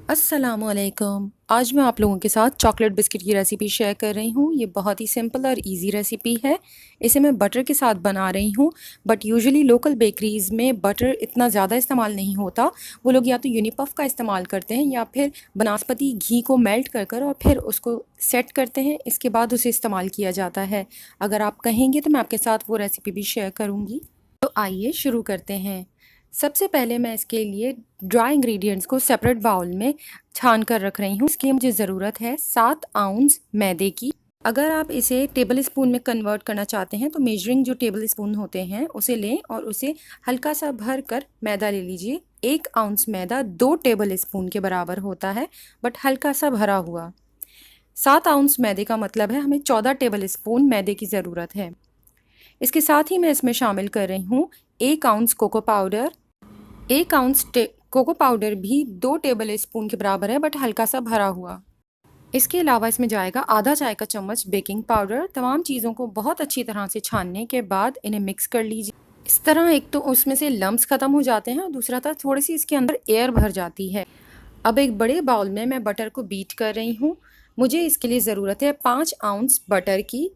अस्सलामुअलैकुम। आज मैं आप लोगों के साथ चॉकलेट बिस्किट की रेसिपी शेयर कर रही हूँ। ये बहुत ही सिंपल और इजी रेसिपी है। इसे मैं बटर के साथ बना रही हूँ, बट यूजुअली लोकल बेकरीज़ में बटर इतना ज़्यादा इस्तेमाल नहीं होता। वो लोग या तो यूनिपफ का इस्तेमाल करते हैं या फिर बनास्पति घी को मेल्ट कर और फिर उसको सेट करते हैं, इसके बाद उसे इस्तेमाल किया जाता है। अगर आप कहेंगे तो मैं आपके साथ वो रेसिपी भी शेयर करूँगी। तो आइए शुरू करते हैं। सबसे पहले मैं इसके लिए ड्राई इंग्रेडिएंट्स को सेपरेट बाउल में छान कर रख रही हूँ। इसके लिए मुझे ज़रूरत है 7 आउंस मैदे की। अगर आप इसे टेबल स्पून में कन्वर्ट करना चाहते हैं तो मेजरिंग जो टेबल स्पून होते हैं उसे लें और उसे हल्का सा भर कर मैदा ले लीजिए। 1 आउंस मैदा 2 टेबल स्पून के बराबर होता है, बट हल्का सा भरा हुआ। 7 आउंस मैदे का मतलब है हमें 14 टेबल स्पून मैदे की ज़रूरत है। इसके साथ ही मैं इसमें शामिल कर रही हूँ 1 ounce cocoa powder. 1 ounce cocoa powder भी 2 टेबल स्पून के बराबर है, बट हल्का सा भरा हुआ। इसके अलावा इसमें जाएगा आधा चाय का चम्मच बेकिंग पाउडर। तमाम चीज़ों को बहुत अच्छी तरह से छानने के बाद इन्हें मिक्स कर लीजिए। इस तरह एक तो उसमें से लम्स ख़त्म हो जाते हैं और दूसरा था थोड़ी सी इसके अंदर एयर भर जाती है। अब एक बड़े बाउल में मैं बटर को बीट कर रही हूँ। मुझे इसके लिए ज़रूरत है 5 आउंस बटर की।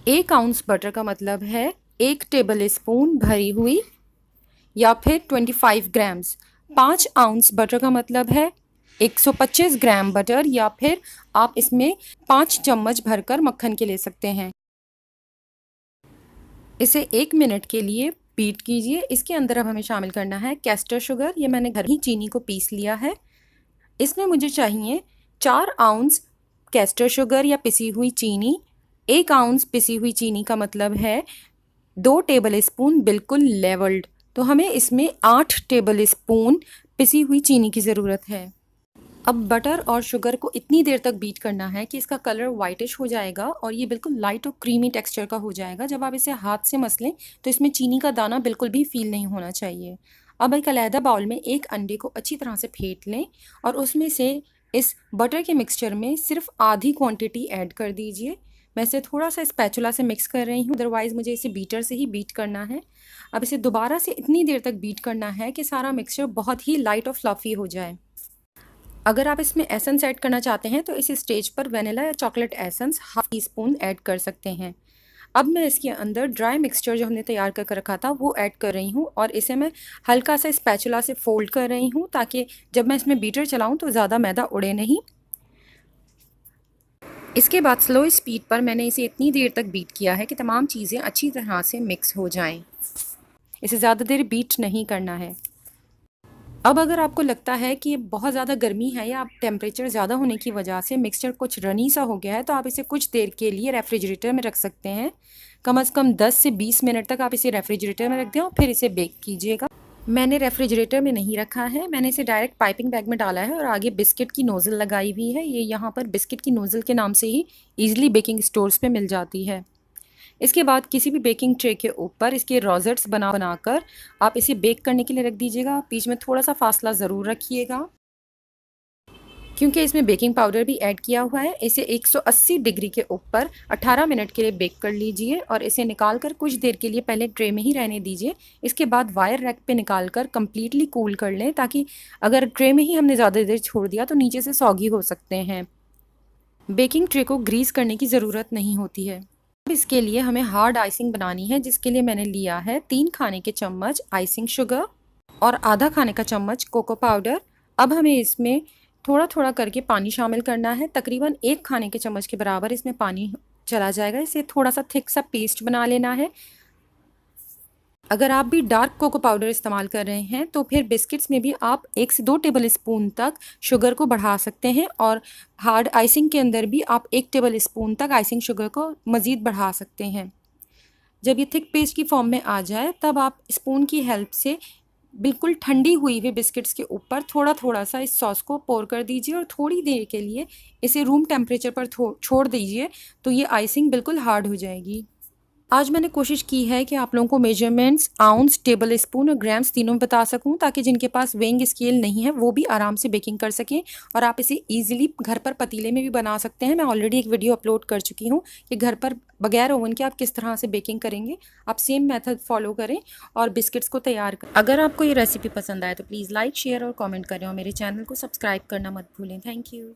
1 आउंस बटर का मतलब है 1 टेबल स्पून भरी हुई या फिर 25 ग्राम्स। 5 आउंस बटर का मतलब है 125 ग्राम बटर, या फिर आप इसमें 5 चम्मच भरकर मक्खन के ले सकते हैं। इसे 1 मिनट के लिए बीट कीजिए। इसके अंदर अब हमें शामिल करना है कैस्टर शुगर। ये मैंने घर ही चीनी को पीस लिया है। इसमें मुझे चाहिए 4 आउंस कैस्टर शुगर या पिसी हुई चीनी। 1 आउंस पिसी हुई चीनी का मतलब है 2 टेबल स्पून बिल्कुल लेवल्ड, तो हमें इसमें 8 टेबल स्पून पिसी हुई चीनी की ज़रूरत है। अब बटर और शुगर को इतनी देर तक बीट करना है कि इसका कलर वाइटिश हो जाएगा और ये बिल्कुल लाइट और क्रीमी टेक्सचर का हो जाएगा। जब आप इसे हाथ से मसलें तो इसमें चीनी का दाना बिल्कुल भी फील नहीं होना चाहिए। अब एक अलहदा बाउल में एक अंडे को अच्छी तरह से फेंट लें और उसमें से इस बटर के मिक्सचर में सिर्फ आधी क्वांटिटी ऐड कर दीजिए। मैं इसे थोड़ा सा स्पैचुला से मिक्स कर रही हूँ, अदरवाइज़ मुझे इसे बीटर से ही बीट करना है। अब इसे दोबारा से इतनी देर तक बीट करना है कि सारा मिक्सचर बहुत ही लाइट और फ्लफ़ी हो जाए। अगर आप इसमें एसेंस ऐड करना चाहते हैं तो इस स्टेज पर वनीला या chocolate essence half tea spoon add कर सकते हैं। अब मैं इसके अंदर ड्राई मिक्सचर जो हमने तैयार कर रखा था वो ऐड कर रही हूँ और इसे मैं हल्का सा स्पैचुला से फोल्ड कर रही हूँ ताकि जब मैं इसमें बीटर चलाऊँ तो ज़्यादा मैदा उड़े नहीं। इसके बाद स्लो स्पीड पर मैंने इसे इतनी देर तक बीट किया है कि तमाम चीज़ें अच्छी तरह से मिक्स हो जाएं। इसे ज़्यादा देर बीट नहीं करना है। अब अगर आपको लगता है कि ये बहुत ज़्यादा गर्मी है या टेम्परेचर ज़्यादा होने की वजह से मिक्सचर कुछ रनी सा हो गया है, तो आप इसे कुछ देर के लिए रेफ्रिजरेटर में रख सकते हैं। कम से कम 10 से 20 मिनट तक आप इसे रेफ्रिजरेटर में रख दें और फिर इसे बेक कीजिएगा। मैंने रेफ्रिजरेटर में नहीं रखा है, मैंने इसे डायरेक्ट पाइपिंग बैग में डाला है और आगे बिस्किट की नोज़ल लगाई हुई है। ये यहाँ पर बिस्किट की नोज़ल के नाम से ही ईज़िली बेकिंग स्टोर्स पे मिल जाती है। इसके बाद किसी भी बेकिंग ट्रे के ऊपर इसके रोजेट्स बनाकर आप इसे बेक करने के लिए रख दीजिएगा। बीच में थोड़ा सा फासला ज़रूर रखिएगा क्योंकि इसमें बेकिंग पाउडर भी ऐड किया हुआ है। इसे 180 डिग्री के ऊपर 18 मिनट के लिए बेक कर लीजिए और इसे निकाल कर कुछ देर के लिए पहले ट्रे में ही रहने दीजिए। इसके बाद वायर रैक पे निकाल कर कम्प्लीटली कूल कर लें, ताकि अगर ट्रे में ही हमने ज़्यादा देर छोड़ दिया तो नीचे से सॉगी हो सकते हैं। बेकिंग ट्रे को ग्रीस करने की ज़रूरत नहीं होती है। अब इसके लिए हमें हार्ड आइसिंग बनानी है, जिसके लिए मैंने लिया है 3 खाने के चम्मच आइसिंग शुगर और आधा खाने का चम्मच कोको पाउडर। अब हमें इसमें थोड़ा थोड़ा करके पानी शामिल करना है। तकरीबन 1 खाने के चम्मच के बराबर इसमें पानी चला जाएगा। इसे थोड़ा सा थिक सा पेस्ट बना लेना है। अगर आप भी डार्क कोको पाउडर इस्तेमाल कर रहे हैं तो फिर बिस्किट्स में भी आप 1 से 2 टेबल स्पून तक शुगर को बढ़ा सकते हैं और हार्ड आइसिंग के अंदर भी आप 1 टेबल स्पून तक आइसिंग शुगर को मज़ीद बढ़ा सकते हैं। जब ये थिक पेस्ट की फॉर्म में आ जाए तब आप स्पून की हेल्प से बिल्कुल ठंडी हुई हुई बिस्किट्स के ऊपर थोड़ा थोड़ा सा इस सॉस को पोर कर दीजिए और थोड़ी देर के लिए इसे रूम टेम्परेचर पर छोड़ दीजिए, तो ये आइसिंग बिल्कुल हार्ड हो जाएगी। आज मैंने कोशिश की है कि आप लोगों को मेजरमेंट्स आउंस, टेबल स्पून और ग्राम्स तीनों बता सकूं, ताकि जिनके पास वेइंग स्केल नहीं है वो भी आराम से बेकिंग कर सकें। और आप इसे इजीली घर पर पतीले में भी बना सकते हैं। मैं ऑलरेडी एक वीडियो अपलोड कर चुकी हूँ कि घर पर बगैर ओवन के आप किस तरह से बेकिंग करेंगे। आप सेम मेथड फॉलो करें और बिस्किट्स को तैयार करें। अगर आपको ये रेसिपी पसंद आए तो प्लीज़ लाइक, शेयर और कॉमेंट करें और मेरे चैनल को सब्सक्राइब करना मत भूलें। Thank you.